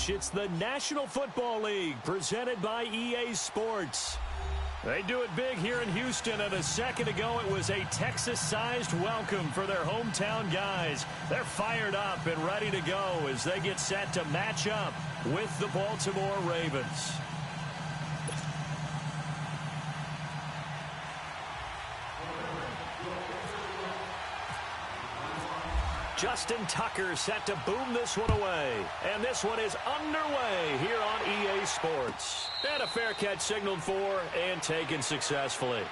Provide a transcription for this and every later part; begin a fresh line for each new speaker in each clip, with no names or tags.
match. It's the National Football League presented by EA Sports. They do it big here in Houston, and a second ago it was a Texas-sized welcome for their hometown guys. They're fired up and ready to go as they get set to match up with the Baltimore Ravens. Justin Tucker set to boom this one away. And this one is underway here on EA Sports. And a fair catch signaled for and taken successfully.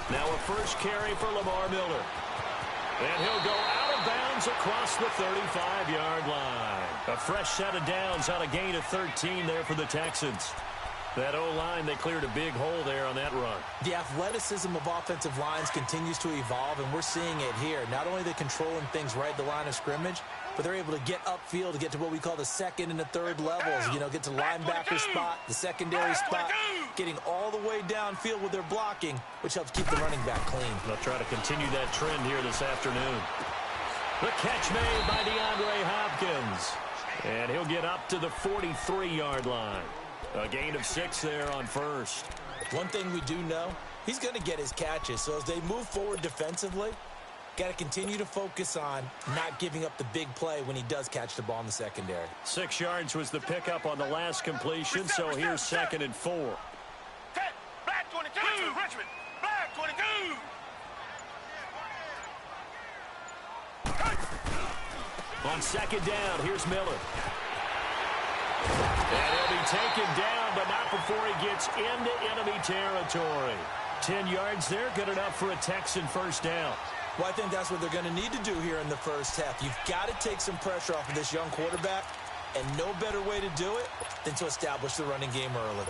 Now a first carry for Lamar Miller. And he'll go out of bounds across the 35-yard line. A fresh set of downs on a gain of 13 there for the Texans. That O-line, they cleared a big hole there on that run.
The athleticism of offensive lines continues to evolve, and we're seeing it here. Not only are they controlling things right at the line of scrimmage, but they're able to get upfield to get to what we call the second and the third levels. You know, get to the linebacker spot, the secondary spot, getting all the way downfield with their blocking, which helps keep the running back clean.
They'll try to continue that trend here this afternoon. The catch made by DeAndre Hopkins. And he'll get up to the 43-yard line. A gain of 6 there on first.
One thing we do know, he's going to get his catches. So as they move forward defensively, got to continue to focus on not giving up the big play when he does catch the ball in the secondary.
6 yards was the pickup on the last completion, so here's 2nd and 4.
Black 22, Richmond. Black 22.
On 2nd down, here's Miller. And he'll be taken down, but not before he gets into enemy territory. 10 yards there, good enough for a Texan first down.
Well, I think that's what they're going to need to do here in the first half. You've got to take some pressure off of this young quarterback, and no better way to do it than to establish the running game early.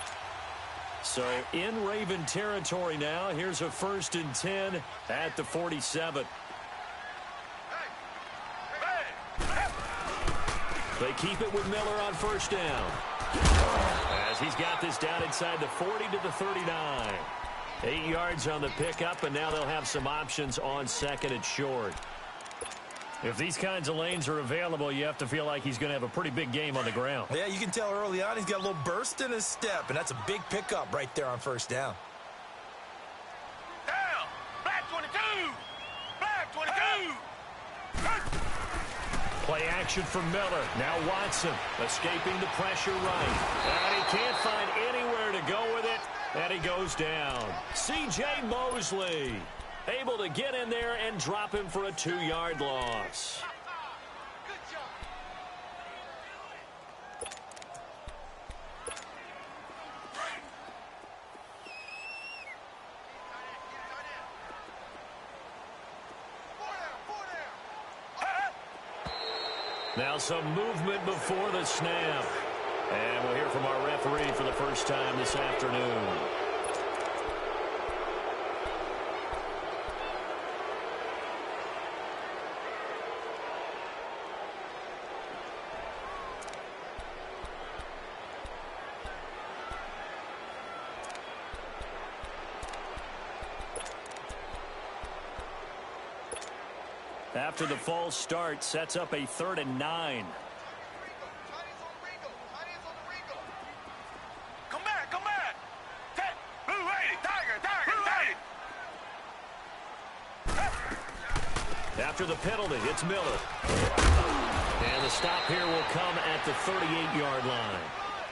So in Raven territory now, here's a 1st and 10 at the 47. They keep it with Miller on first down. As he's got this down inside the 40 to the 39. 8 yards on the pickup, and now they'll have some options on 2nd and short. If these kinds of lanes are available, you have to feel like he's going to have a pretty big game on the ground.
Yeah, you can tell early on he's got a little burst in his step, and that's a big pickup right there on first down.
Down. Black 22. Black 22.
Play action from Miller. Now Watson escaping the pressure right. And he can't find anywhere to go with it. And he goes down. C.J. Mosley able to get in there and drop him for a 2-yard loss. Now some movement before the snap. And we'll hear from our referee for the first time this afternoon. After the false start, sets up a 3rd and 9.
Come back, come back. Blue 80, Tiger.
After the penalty, it's Miller. And the stop here will come at the 38-yard line.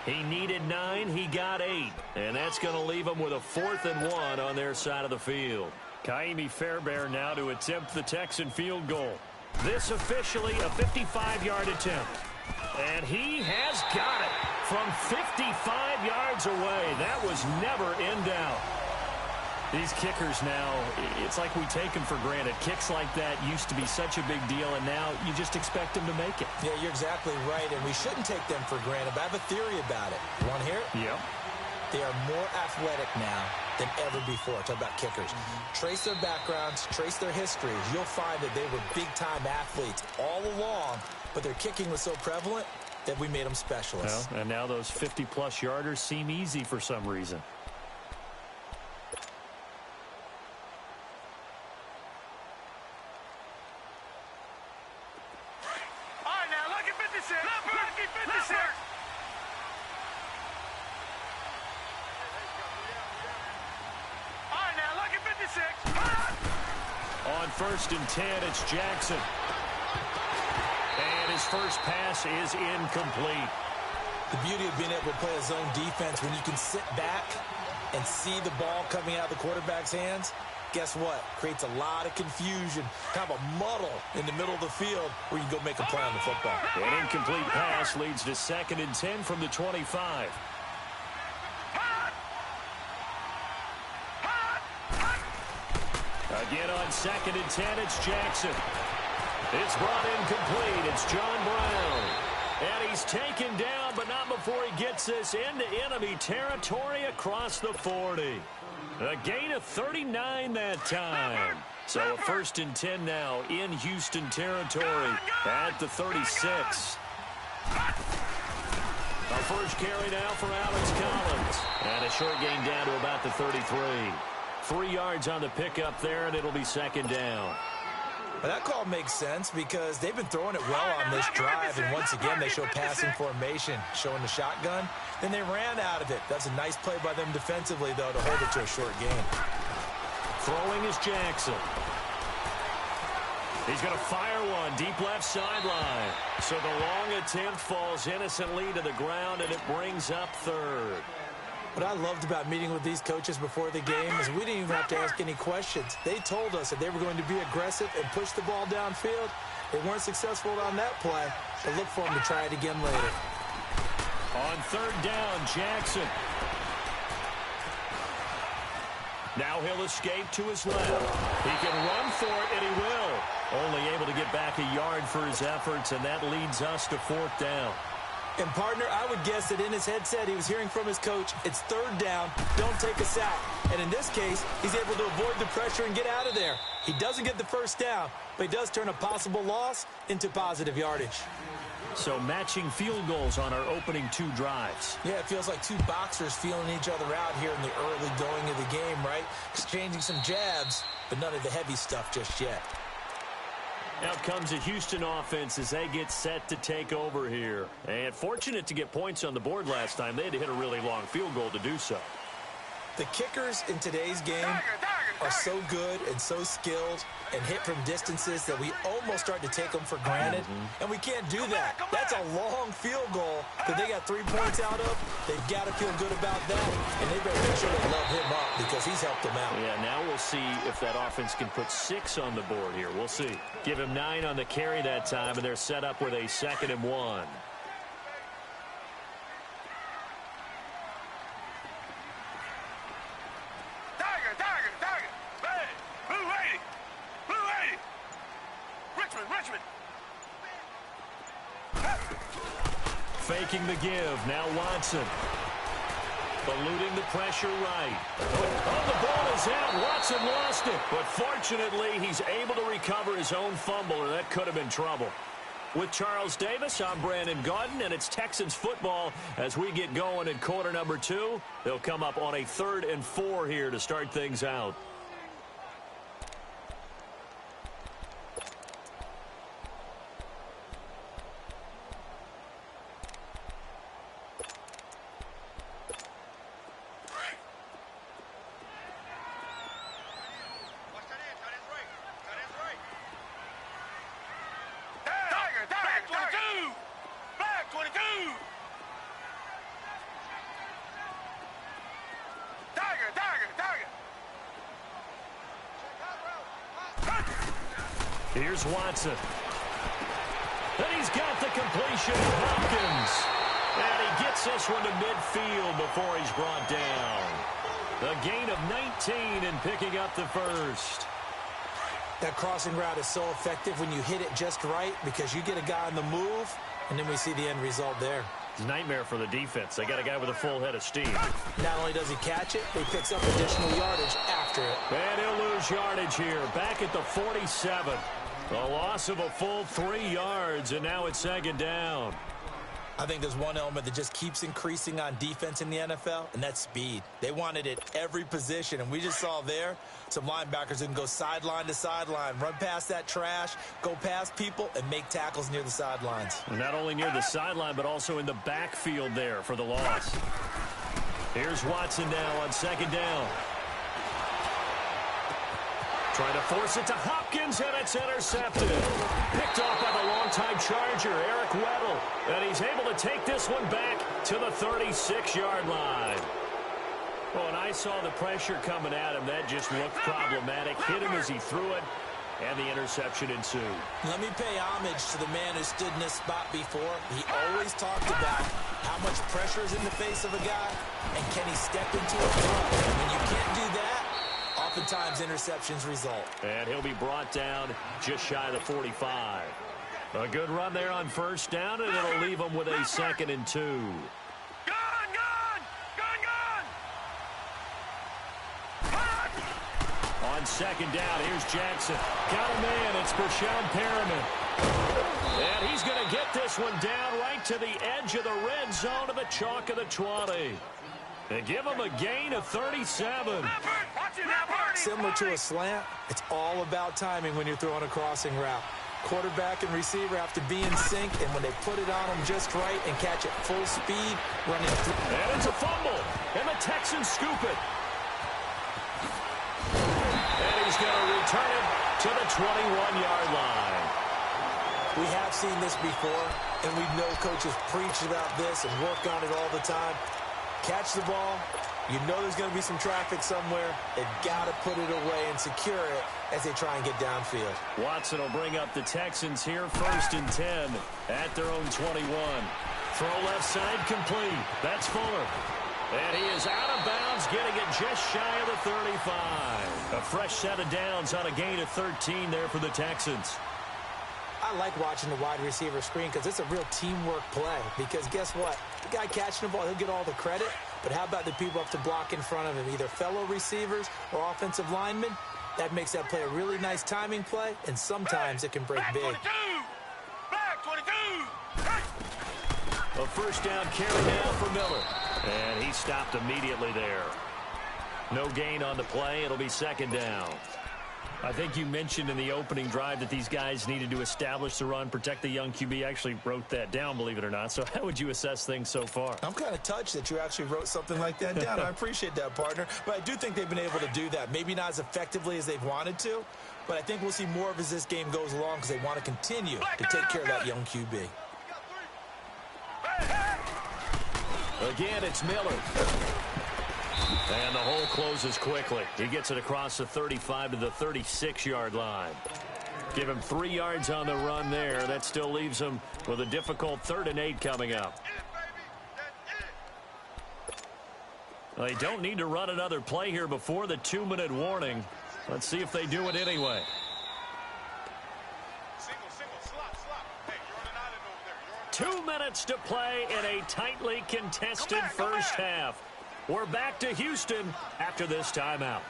He needed 9, he got 8. And that's going to leave him with a 4th and 1 on their side of the field. Kaimi Fairbairn now to attempt the Texan field goal. This officially a 55-yard attempt. And he has got it from 55 yards away. That was never in doubt. These kickers now, it's like we take them for granted. Kicks like that used to be such a big deal, and now you just expect them to make it.
Yeah, you're exactly right, and we shouldn't take them for granted, but I have a theory about it. You want to hear it?
Yep.
They are more athletic now than ever before. Talk about kickers. Trace their backgrounds, trace their histories. You'll find that they were big-time athletes all along, but their kicking was so prevalent that we made them specialists.
Well, and now those 50-plus yarders seem easy for some reason. On 1st and 10, it's Jackson. And his first pass is incomplete.
The beauty of being able to play a zone defense, when you can sit back and see the ball coming out of the quarterback's hands, guess what? Creates a lot of confusion, kind of a muddle in the middle of the field where you can go make a play on the football.
An incomplete pass leads to 2nd and 10 from the 25. Again on 2nd and 10, it's Jackson. It's brought incomplete. It's John Brown. And he's taken down, but not before he gets this into enemy territory across the 40. A gain of 39 that time. So a 1st and 10 now in Houston territory at the 36. A first carry now for Alex Collins. And a short gain down to about the 33. 3 yards on the pickup there, and it'll be 2nd down.
But that call makes sense because they've been throwing it well on this drive, and once again they show passing formation, showing the shotgun. Then they ran out of it. That's a nice play by them defensively, though, to hold it to a short gain.
Throwing is Jackson. He's going to fire one deep left sideline. So the long attempt falls innocently to the ground, and it brings up 3rd.
What I loved about meeting with these coaches before the game is we didn't even have to ask any questions. They told us that they were going to be aggressive and push the ball downfield. They weren't successful on that play, but look for them to try it again later.
On 3rd down, Jackson. Now he'll escape to his left. He can run for it, and he will. Only able to get back a yard for his efforts, and that leads us to 4th down.
And, partner, I would guess that in his headset he was hearing from his coach, it's 3rd down, don't take a sack. And in this case, he's able to avoid the pressure and get out of there. He doesn't get the 1st down, but he does turn a possible loss into positive yardage.
So matching field goals on our opening 2 drives.
Yeah, it feels like 2 boxers feeling each other out here in the early going of the game, right? Exchanging some jabs, but none of the heavy stuff just yet.
Out comes the Houston offense as they get set to take over here. And fortunate to get points on the board last time. They had to hit a really long field goal to do so.
The kickers in today's game are so good and so skilled and hit from distances that we almost start to take them for granted. And we can't do that. That's a long field goal that they got 3 points out of. They've got to feel good about that. And they better make sure they love him up because he's helped them out.
Yeah, now we'll see if that offense can put 6 on the board here. We'll see. Give him 9 on the carry that time, and they're set up with a 2nd and 1. Faking the give. Now Watson. Eluding the pressure right. Oh, the ball is out. Watson lost it. But fortunately, he's able to recover his own fumble, or that could have been trouble. With Charles Davis, I'm Brandon Gaudin, and it's Texans football as we get going in quarter number 2. They'll come up on a 3rd and 4 here to start things out. Here's Watson. And he's got the completion. Hopkins. And he gets this one to midfield before he's brought down. A gain of 19 and picking up the first.
That crossing route is so effective when you hit it just right because you get a guy on the move, and then we see the end result there.
It's a nightmare for the defense. They got a guy with a full head of steam.
Not only does he catch it, but he picks up additional yardage after it.
And he'll lose yardage here. Back at the 47. A loss of a full 3 yards, and now it's second down.
I think there's one element that just keeps increasing on defense in the NFL, and that's speed. They want it at every position, and we just saw there some linebackers who can go sideline to sideline, run past that trash, go past people, and make tackles near the sidelines.
And not only near the sideline, but also in the backfield there for the loss. Here's Watson now on second down. Trying to force it to Hopkins, and it's intercepted. Picked off by the longtime Charger, Eric Weddle. And he's able to take this one back to the 36-yard line. Well, and I saw the pressure coming at him. That just looked problematic. Hit him as he threw it, and the interception ensued.
Let me pay homage to the man who stood in this spot before. He always talked about how much pressure is in the face of a guy, and can he step into it? When you can't do that, oftentimes interceptions result.
And he'll be brought down just shy of the 45. A good run there on first down, and it'll leave him with a 2nd and 2. On second down, here's Jackson. Got a man, it's Brashon Perriman. And he's going to get this one down right to the edge of the red zone of the chalk of the 20. They give him a gain of 37.
Similar to a slant, it's all about timing when you're throwing a crossing route. Quarterback and receiver have to be in sync, and when they put it on them just right and catch it full speed, running through.
And it's a fumble, and the Texans scoop it. And he's going to return it to the 21-yard line.
We have seen this before, and we know coaches preach about this and work on it all the time. Catch the ball. You know there's going to be some traffic somewhere. They've got to put it away and secure it as they try and get downfield.
Watson will bring up the Texans here, 1st and 10 at their own 21. Throw left side complete. That's Fuller. And he is out of bounds, getting it just shy of the 35. A fresh set of downs on a gain of 13 there for the Texans.
I like watching the wide receiver screen because it's a real teamwork play. Because guess what? The guy catching the ball, he'll get all the credit. But how about the people up to block in front of him, either fellow receivers or offensive linemen? That makes that play a really nice timing play, and sometimes it can break big.
Back 22.
A first down carry now for Miller. And he stopped immediately there. No gain on the play. It'll be 2nd down. I think you mentioned in the opening drive that these guys needed to establish the run, protect the young QB. I actually wrote that down, believe it or not. So how would you assess things so far?
I'm kind of touched that you actually wrote something like that down. I appreciate that, partner. But I do think they've been able to do that. Maybe not as effectively as they've wanted to, but I think we'll see more of as this game goes along because they want to continue to take care of that young QB.
Again, it's Miller. And the hole closes quickly. He gets it across the 35 to the 36-yard line. Give him 3 yards on the run there. That still leaves him with a difficult 3rd and 8 coming up. Well, they don't need to run another play here before the 2-minute warning. Let's see if they do it anyway. 2 minutes to play in a tightly contested first half. We're back to Houston after this timeout.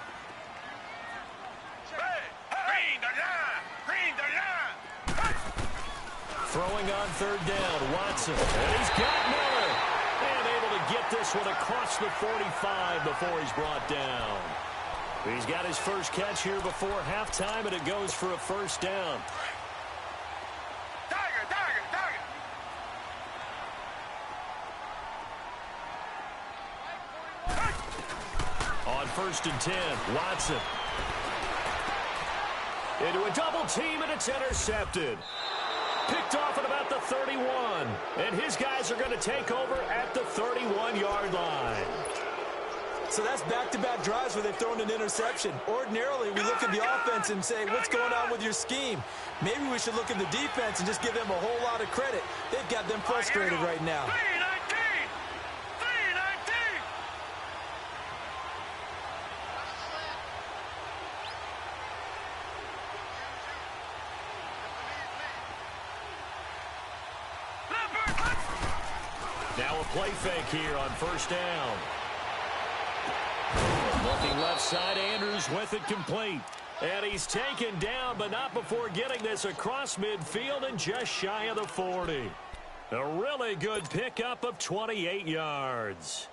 Throwing on 3rd down, Watson. And he's got Miller. And able to get this one across the 45 before he's brought down. He's got his first catch here before halftime, and it goes for a first down. On 1st and 10, Watson. Into a double team, and it's intercepted. Picked off at about the 31. And his guys are going to take over at the 31-yard line.
So that's back-to-back drives where they've thrown an interception. Ordinarily, we look at the offense and say, what's going on with your scheme? Maybe we should look at the defense and just give them a whole lot of credit. They've got them frustrated right now.
Now a play fake here on first down. Looking left side, Andrews with it complete. And he's taken down, but not before getting this across midfield and just shy of the 40. A really good pickup of 28 yards.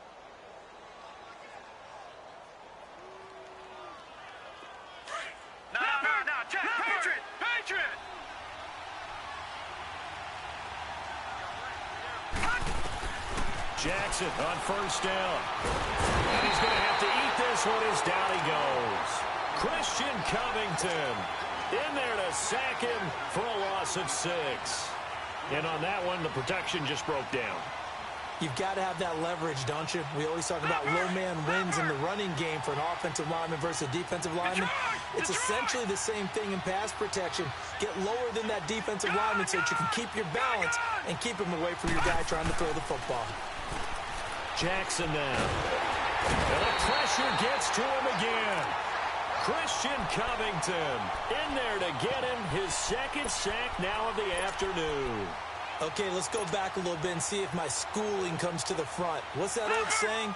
No, check. Patriot.
Jackson on first down. And he's going to have to eat this one as down he goes. Christian Covington in there to sack him for a loss of 6. And on that one, the protection just broke down.
You've got to have that leverage, don't you? We always talk about low man wins in the running game for an offensive lineman versus a defensive lineman. It's essentially the same thing in pass protection. Get lower than that defensive lineman so that you can keep your balance and keep him away from your guy trying to throw the football.
Jackson now. And the pressure gets to him again. Christian Covington in there to get him his second sack now of the afternoon.
Okay, let's go back a little bit and see if my schooling comes to the front. What's that old saying?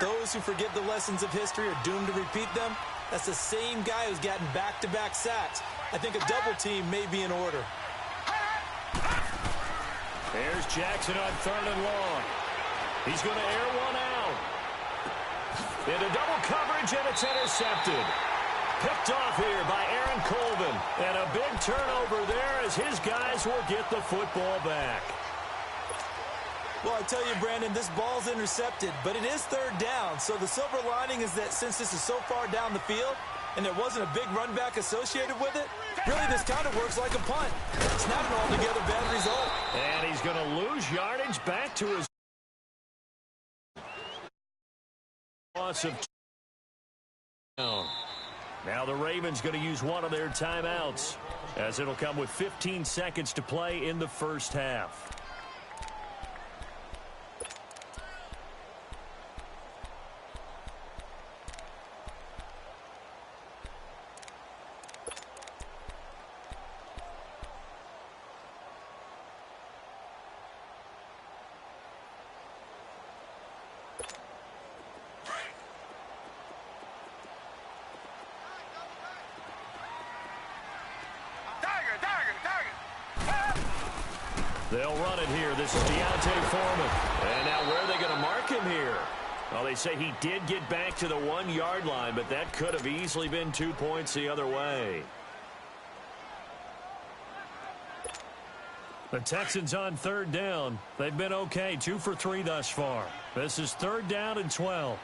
Those who forget the lessons of history are doomed to repeat them. That's the same guy who's gotten back-to-back sacks. I think a double team may be in order.
There's Jackson on 3rd and long. He's going to air one out. Into double coverage, and it's intercepted. Picked off here by Aaron Colvin. And a big turnover there as his guys will get the football back.
Well, I tell you, Brandon, this ball's intercepted, but it is 3rd down. So the silver lining is that since this is so far down the field and there wasn't a big run back associated with it, really this kind of works like a punt. It's not an altogether bad result.
And he's going to lose yardage back to his loss of 2. Now the Ravens going to use one of their timeouts as it'll come with 15 seconds to play in the first half. They'll run it here. This is Deontay Foreman. And now where are they going to mark him here? Well, they say he did get back to the 1-yard line, but that could have easily been 2 points the other way. The Texans on 3rd down. They've been okay, 2 for 3 thus far. This is 3rd down and 12.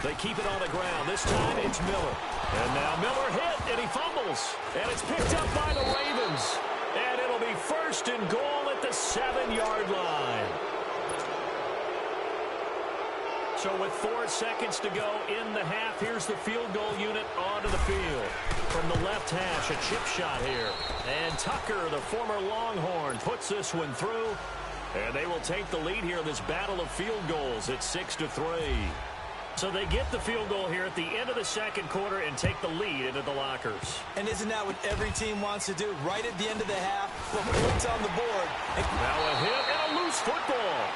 They keep it on the ground. This time it's Miller. And now Miller hit, and he fumbles. And it's picked up by the Ravens. And it'll be 1st and goal at the 7-yard line. So with 4 seconds to go in the half, here's the field goal unit onto the field. From the left hash, a chip shot here. And Tucker, the former Longhorn, puts this one through. And they will take the lead here in this battle of field goals at 6-3. So they get the field goal here at the end of the second quarter and take the lead into the lockers.
And isn't that what every team wants to do? Right at the end of the half, put points on the board.
Now a hit and a loose football.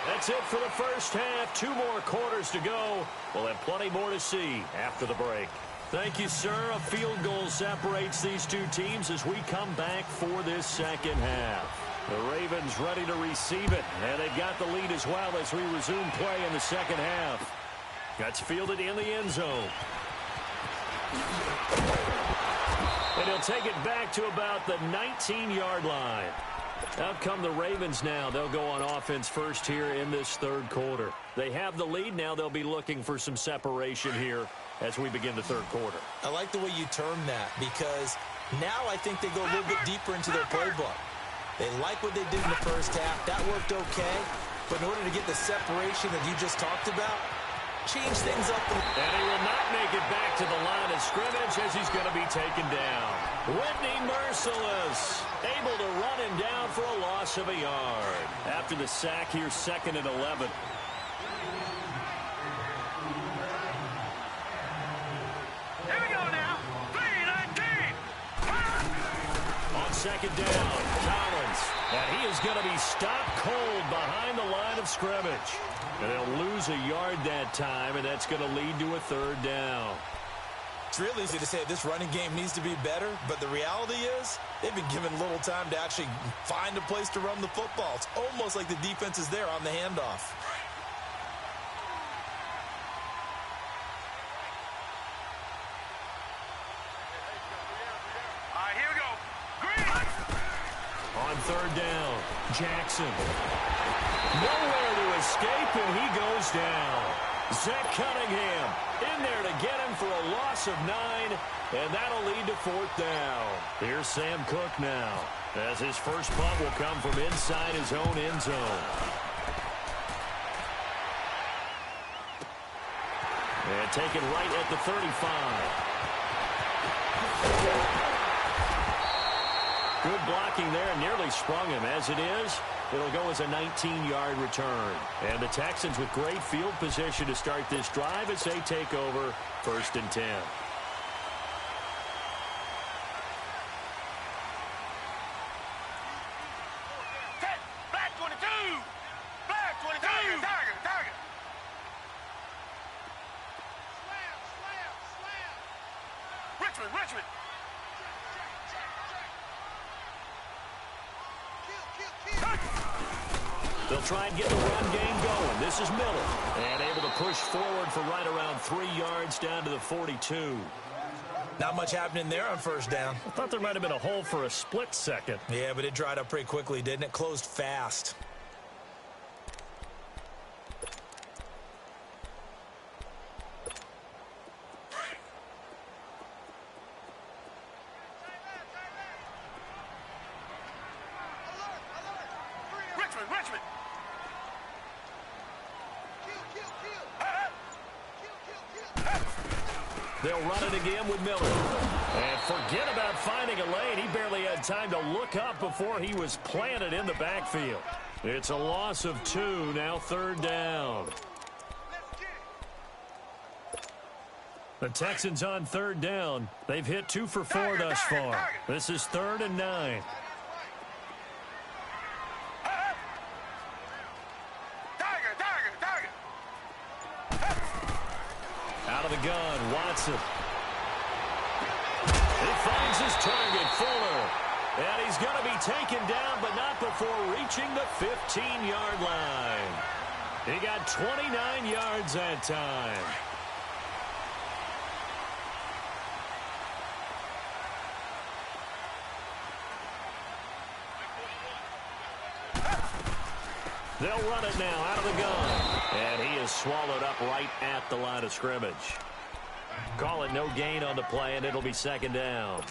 That's it for the first half. 2 more quarters to go. We'll have plenty more to see after the break. Thank you, sir. A field goal separates these two teams as we come back for this second half. The Ravens ready to receive it, and they've got the lead as well as we resume play in the second half. That's fielded in the end zone. And he'll take it back to about the 19-yard line. Out come the Ravens now. They'll go on offense first here in this 3rd quarter. They have the lead. Now they'll be looking for some separation here as we begin the 3rd quarter.
I like the way you term that because now I think they go a little bit deeper into their playbook. They like what they did in the first half. That worked okay. But in order to get the separation that you just talked about, change things up.
And he will not make it back to the line of scrimmage as he's going to be taken down. Whitney Merciless able to run him down for a loss of a yard. After the sack here, 2nd and 11.
Here we go now. 3-19.
On second down. Collins. And he is going to be stopped cold behind the line of scrimmage. And they'll lose a yard that time, and that's going to lead to a third down.
It's real easy to say this running game needs to be better, but the reality is they've been given little time to actually find a place to run the football. It's almost like the defense is there on the handoff.
On third down, Jackson. Nowhere to escape, and he goes down. Zach Cunningham in there to get him for a loss of 9, and that'll lead to fourth down. Here's Sam Cook now, as his first punt will come from inside his own end zone. And taken right at the 35. Good blocking there, nearly sprung him. As it is, it'll go as a 19-yard return. And the Texans with great field position to start this drive as they take over 1st and 10.
Black 22! Black 22! Target! Richmond!
They'll try and get the run game going. This is Miller. And able to push forward for right around 3 yards down to the 42.
Not much happening there on first down.
I thought there might have been a hole for a split second.
Yeah, but it dried up pretty quickly, didn't it? Closed fast.
Richmond!
They'll run it again with Miller. And forget about finding a lane. He barely had time to look up before he was planted in the backfield. It's a loss of 2, now third down. The Texans on third down. They've hit 2 for 4 thus far. This is 3rd and 9. Out of the gun, Watson. He finds his target, Fuller. And he's going to be taken down, but not before reaching the 15-yard line. He got 29 yards that time. They'll run it now out of the gun. And he is swallowed up right at the line of scrimmage. Call it no gain on the play, and it'll be second down.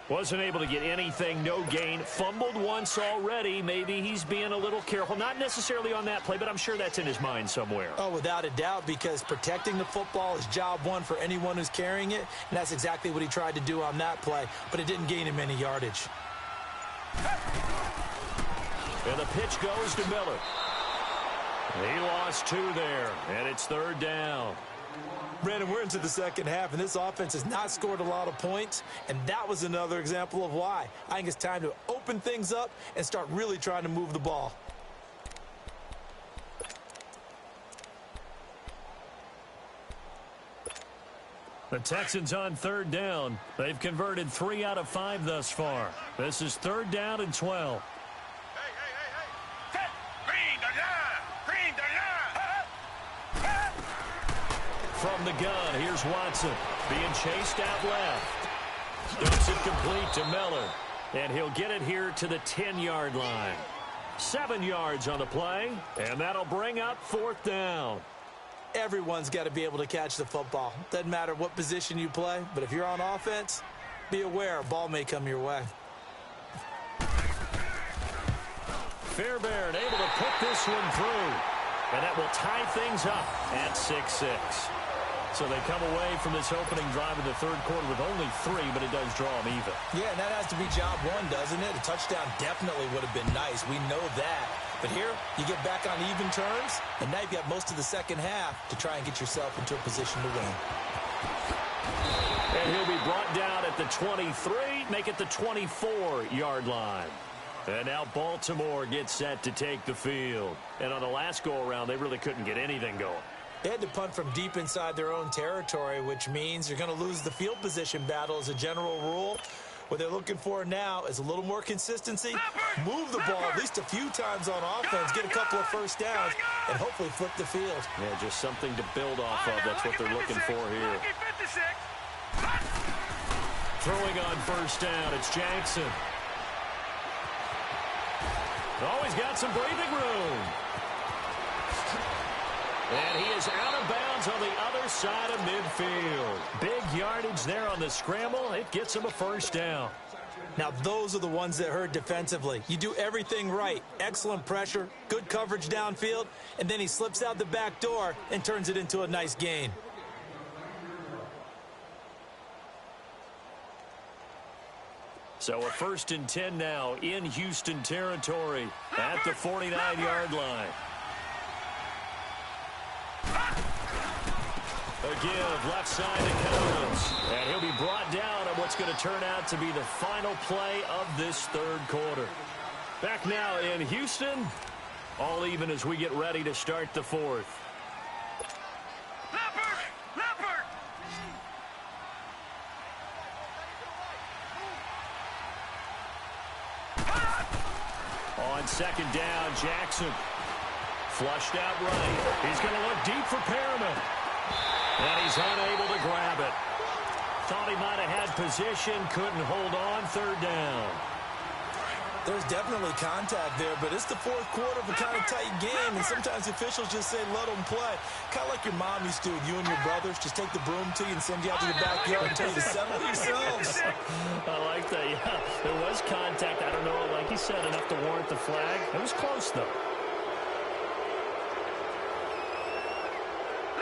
Wasn't able to get anything, no gain. Fumbled once already. Maybe he's being a little careful. Not necessarily on that play, but I'm sure that's in his mind somewhere.
Oh, without a doubt, because protecting the football is job one for anyone who's carrying it, and that's exactly what he tried to do on that play, but it didn't gain him any yardage.
And the pitch goes to Miller. He lost 2 there, and it's third down.
Brandon, we're into the second half, and this offense has not scored a lot of points, and that was another example of why. I think it's time to open things up and start really trying to move the ball.
The Texans on third down. They've converted 3 out of 5 thus far. This is 3rd down and 12. From the gun, here's Watson being chased out left. Dumps it complete to Miller. And he'll get it here to the 10-yard line. 7 yards on the play, and that'll bring up 4th down.
Everyone's got to be able to catch the football. Doesn't matter what position you play, but if you're on offense, be aware a ball may come your way.
Fairbairn able to put this one through. And that will tie things up at 6-6. So they come away from this opening drive in the third quarter with only 3, but it does draw them even.
Yeah, and that has to be job one, doesn't it? A touchdown definitely would have been nice. We know that. But here, you get back on even terms, and now you've got most of the second half to try and get yourself into a position to win.
And he'll be brought down at the 23, make it the 24-yard line. And now Baltimore gets set to take the field. And on the last go-around, they really couldn't get anything going.
They had to punt from deep inside their own territory, which means you're going to lose the field position battle as a general rule. What they're looking for now is a little more consistency, move the ball at least a few times on offense, get a couple of first downs, and hopefully flip the field.
Yeah, just something to build off of. That's what they're looking for here. Throwing on first down, it's Jackson. Oh, he's got some breathing room. And he is out of bounds on the other side of midfield. Big yardage there on the scramble. It gets him a first down.
Now, those are the ones that hurt defensively. You do everything right. Excellent pressure, good coverage downfield, and then he slips out the back door and turns it into a nice gain.
So a 1st and 10 now in Houston territory at the 49-yard line. A give left side to Cousins. And he'll be brought down on what's going to turn out to be the final play of this third quarter. Back now in Houston. All even as we get ready to start the fourth. On second down, Jackson. Flushed out right. He's going to look deep for Perriman. And he's unable to grab it. Thought he might have had position, couldn't hold on, third down.
There's definitely contact there, but it's the fourth quarter of a kind of tight game, and sometimes officials just say, let them play. Kind of like your mom used to, you and your brothers, just take the broom to you and send you out to the backyard and tell you to settle yourselves.
I like that, yeah. There was contact. I don't know, like he said, enough to warrant the flag. It was close, though.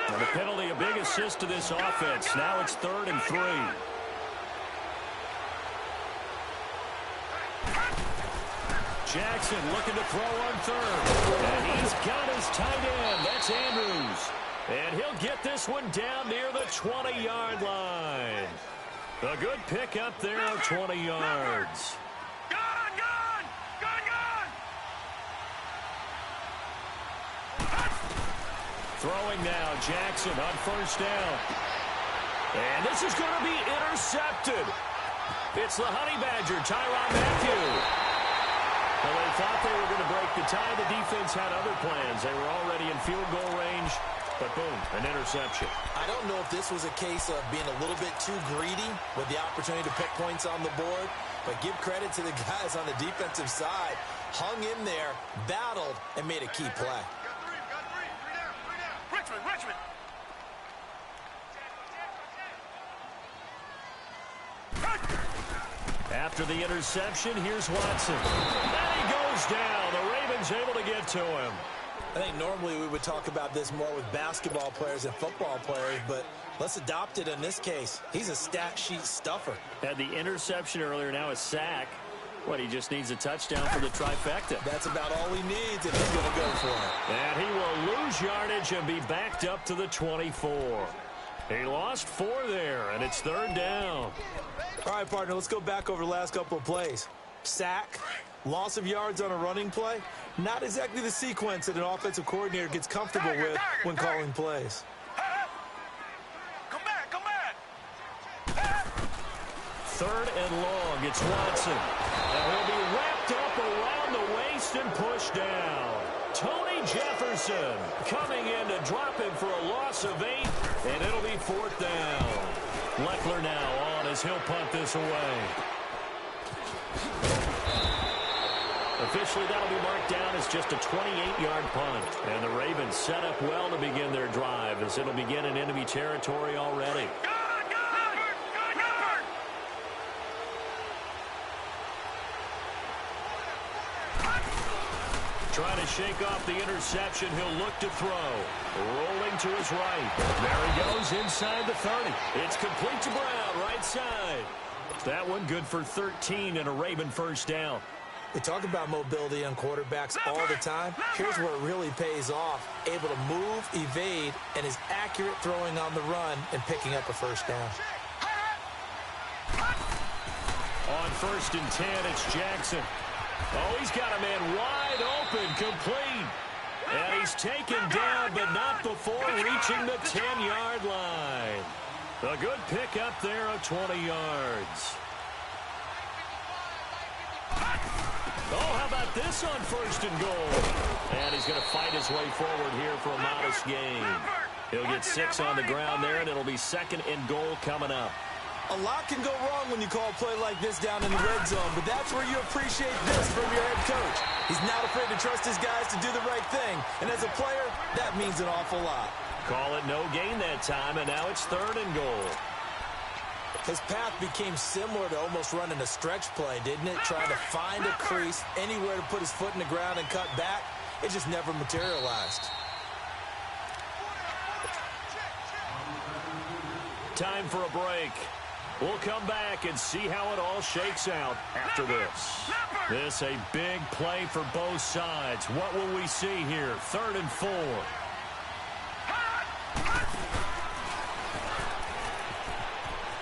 And the penalty, a big assist to this offense. Now it's 3rd and 3. Jackson looking to throw on third. And he's got his tight end. That's Andrews. And he'll get this one down near the 20-yard line. A good pick up there of 20 yards. Throwing now, Jackson on first down. And this is going to be intercepted. It's the Honey Badger, Tyrann Mathieu. Well, they thought they were going to break the tie. The defense had other plans. They were already in field goal range, but boom, an interception.
I don't know if this was a case of being a little bit too greedy with the opportunity to put points on the board, but give credit to the guys on the defensive side. Hung in there, battled, and made a key play.
Richmond.
After the interception, here's Watson. And he goes down. The Ravens able to get to him.
I think normally we would talk about this more with basketball players and football players, but let's adopt it in this case. He's a stat sheet stuffer.
Had the interception earlier, now a sack. What, he just needs a touchdown for the trifecta.
That's about all he needs, and he's going to go for it.
And he will lose yardage and be backed up to the 24. He lost 4 there, and it's 3rd down.
All right, partner, let's go back over the last couple of plays. Sack, loss of yards on a running play. Not exactly the sequence that an offensive coordinator gets comfortable with when calling plays.
Come back.
3rd and long, it's Watson. And he'll be wrapped up around the waist and pushed down. Tony Jefferson coming in to drop him for a loss of 8, and it'll be 4th down. Leckler now on as he'll punt this away. Officially, that'll be marked down as just a 28-yard punt. And the Ravens set up well to begin their drive as it'll begin in enemy territory already. Trying to shake off the interception. He'll look to throw. Rolling to his right. There he goes inside the 30. It's complete to Brown, right side. That one good for 13 and a Raven first down.
We talk about mobility on quarterbacks all the time. Here's where it really pays off. Able to move, evade, and is accurate throwing on the run and picking up a first down.
On 1st and 10, it's Jackson. Oh, he's got a man wide open, complete. And he's taken down, but not before reaching the 10-yard line. A good pick up there of 20 yards. Oh, how about this on 1st and goal? And he's going to fight his way forward here for a modest gain. He'll get 6 on the ground there, and it'll be 2nd and goal coming up.
A lot can go wrong when you call a play like this down in the red zone, but that's where you appreciate this from your head coach. He's not afraid to trust his guys to do the right thing, and as a player, that means an awful lot.
Call it no gain that time, and now it's 3rd and goal.
His path became similar to almost running a stretch play, didn't it? Trying to find a crease, anywhere to put his foot in the ground and cut back. It just never materialized.
Time for a break. We'll come back and see how it all shakes out after this. This a big play for both sides. What will we see here? 3rd and 4.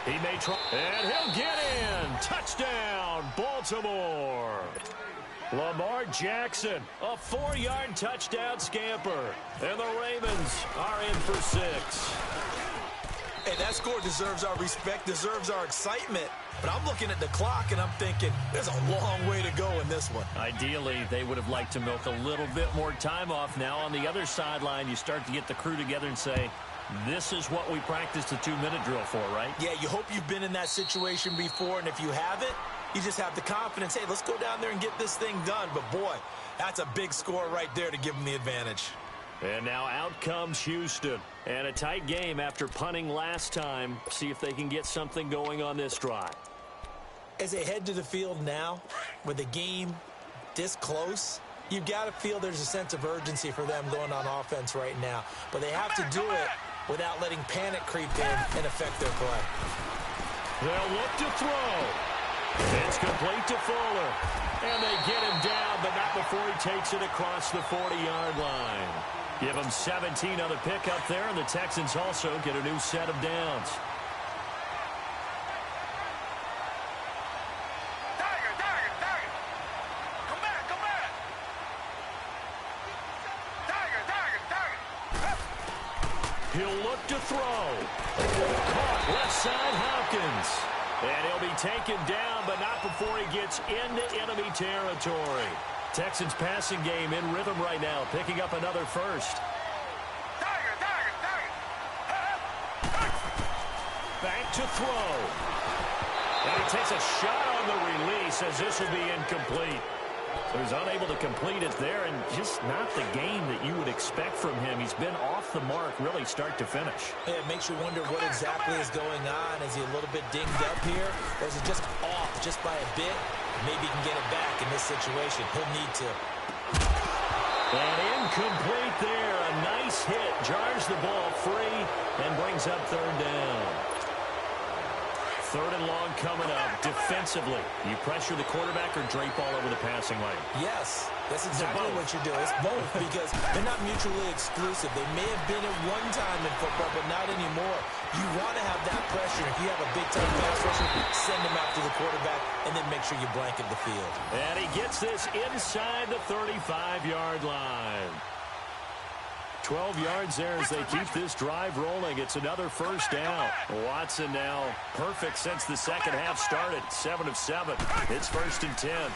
He may try, and he'll get in. Touchdown, Baltimore. Lamar Jackson, a 4-yard touchdown scamper. And the Ravens are in for 6.
Hey, that score deserves our respect, deserves our excitement. But I'm looking at the clock, and I'm thinking there's a long way to go in this one.
Ideally, they would have liked to milk a little bit more time off. Now, on the other sideline, you start to get the crew together and say, this is what we practiced the 2-minute drill for, right?
Yeah, you hope you've been in that situation before, and if you haven't, you just have the confidence, hey, let's go down there and get this thing done. But, boy, that's a big score right there to give them the advantage.
And now out comes Houston. And a tight game after punting last time. See if they can get something going on this drive.
As they head to the field now, with the game this close, you've got to feel there's a sense of urgency for them going on offense right now. But they have to do it without letting panic creep in and affect their play.
They'll look to throw. It's complete to Fuller. And they get him down, but not before he takes it across the 40-yard line. Give him 17 on the pickup there, and the Texans also get a new set of downs.
Tiger. Come back. Tiger.
He'll look to throw. Caught left side Hopkins. And he'll be taken down, but not before he gets into enemy territory. Texans passing game in rhythm right now, picking up another first.
Tiger.
Back to throw. And he takes a shot on the release as this will be incomplete. So he's unable to complete it there, and just not the game that you would expect from him. He's been off the mark really start to finish.
Yeah, it makes you wonder what exactly is going on. Is he a little bit dinged up here, or is it just off just by a bit? Maybe he can get it back in this situation. He'll need to.
And incomplete there. A nice hit. Jars the ball free and brings up 3rd down. 3rd and long coming up. Defensively, you pressure the quarterback or drape all over the passing lane?
Yes, that's exactly what you do. It's both because they're not mutually exclusive. They may have been at one time in football, but not anymore. You want to have that pressure. If you have a big-time pass rusher, send him after the quarterback, and then make sure you blanket the field.
And he gets this inside the 35-yard line. 12 yards there as they keep this drive rolling. It's another first down. Watson now perfect since the second half started. 7 of 7. It's 1st and 10.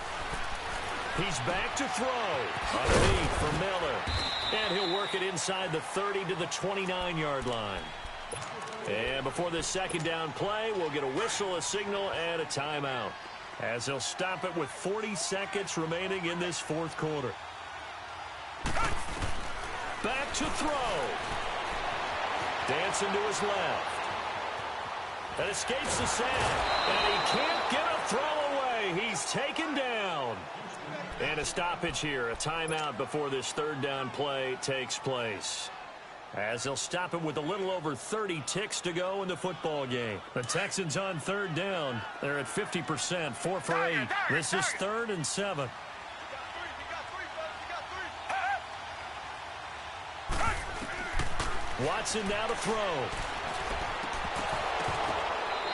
He's back to throw. Underneath for Miller. And he'll work it inside the 30 to the 29-yard line. And before this 2nd down play, we'll get a whistle, a signal, and a timeout. As they'll stop it with 40 seconds remaining in this 4th quarter. Back to throw. Dancing to his left. And escapes the sack. And he can't get a throw away. He's taken down. And a stoppage here. A timeout before this 3rd down play takes place. As they'll stop it with a little over 30 ticks to go in the football game. The Texans on 3rd down. They're at 50%, 4 for 8. This is 3rd and 7. Watson now to throw.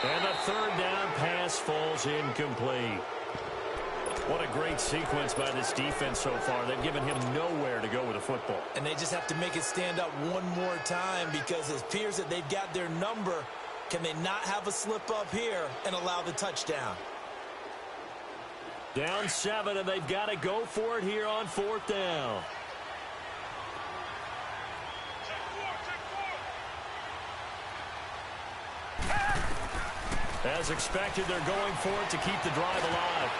And the third down pass falls incomplete. What a great sequence by this defense so far. They've given him nowhere to go with the football.
And they just have to make it stand up one more time because it appears that they've got their number. Can they not have a slip up here and allow the touchdown?
Down 7, and they've got to go for it here on 4th down. As expected, they're going for it to keep the drive alive.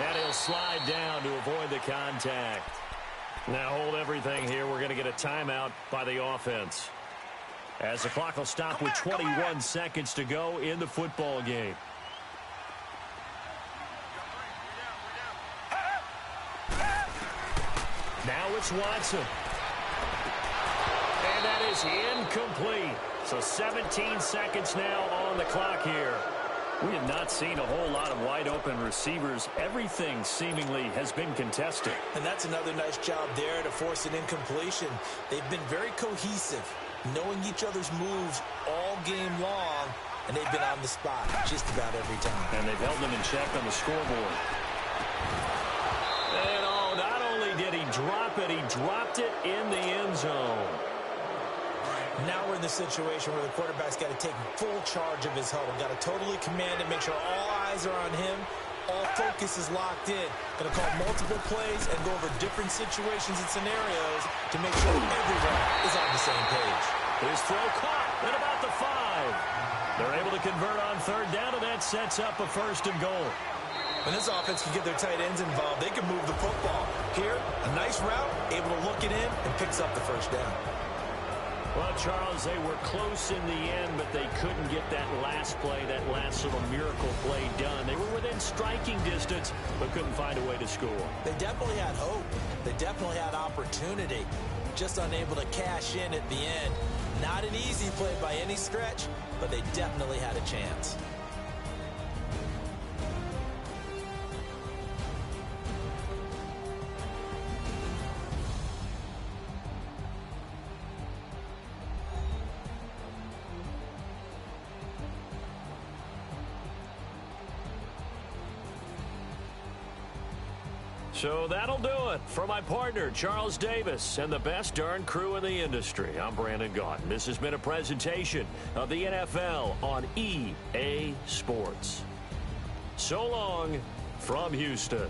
And he'll slide down to avoid the contact. Now hold everything here. We're going to get a timeout by the offense, as the clock will stop with 21 seconds to go in the football game. Now it's Watson. And that is incomplete. So 17 seconds now on the clock here. We have not seen a whole lot of wide-open receivers. Everything seemingly has been contested.
And that's another nice job there to force an incompletion. They've been very cohesive, knowing each other's moves all game long, and they've been on the spot just about every time.
And they've held them in check on the scoreboard. And not only did he drop it, he dropped it in the end zone.
Now we're in the situation where the quarterback's got to take full charge of his huddle. Got to totally command it, make sure all eyes are on him. All focus is locked in. Going to call multiple plays and go over different situations and scenarios to make sure everyone is on the same page.
His throw caught at about the 5. They're able to convert on 3rd down, and that sets up a 1st and goal.
When this offense can get their tight ends involved, they can move the football. Here, a nice route, able to look it in, and picks up the 1st down.
Well, Charles, they were close in the end, but they couldn't get that last play, that last little miracle play done. They were within striking distance, but couldn't find a way to score.
They definitely had hope. They definitely had opportunity. Just unable to cash in at the end. Not an easy play by any stretch, but they definitely had a chance.
So that'll do it for my partner, Charles Davis, and the best darn crew in the industry. I'm Brandon Gaudin. This has been a presentation of the NFL on EA Sports. So long from Houston.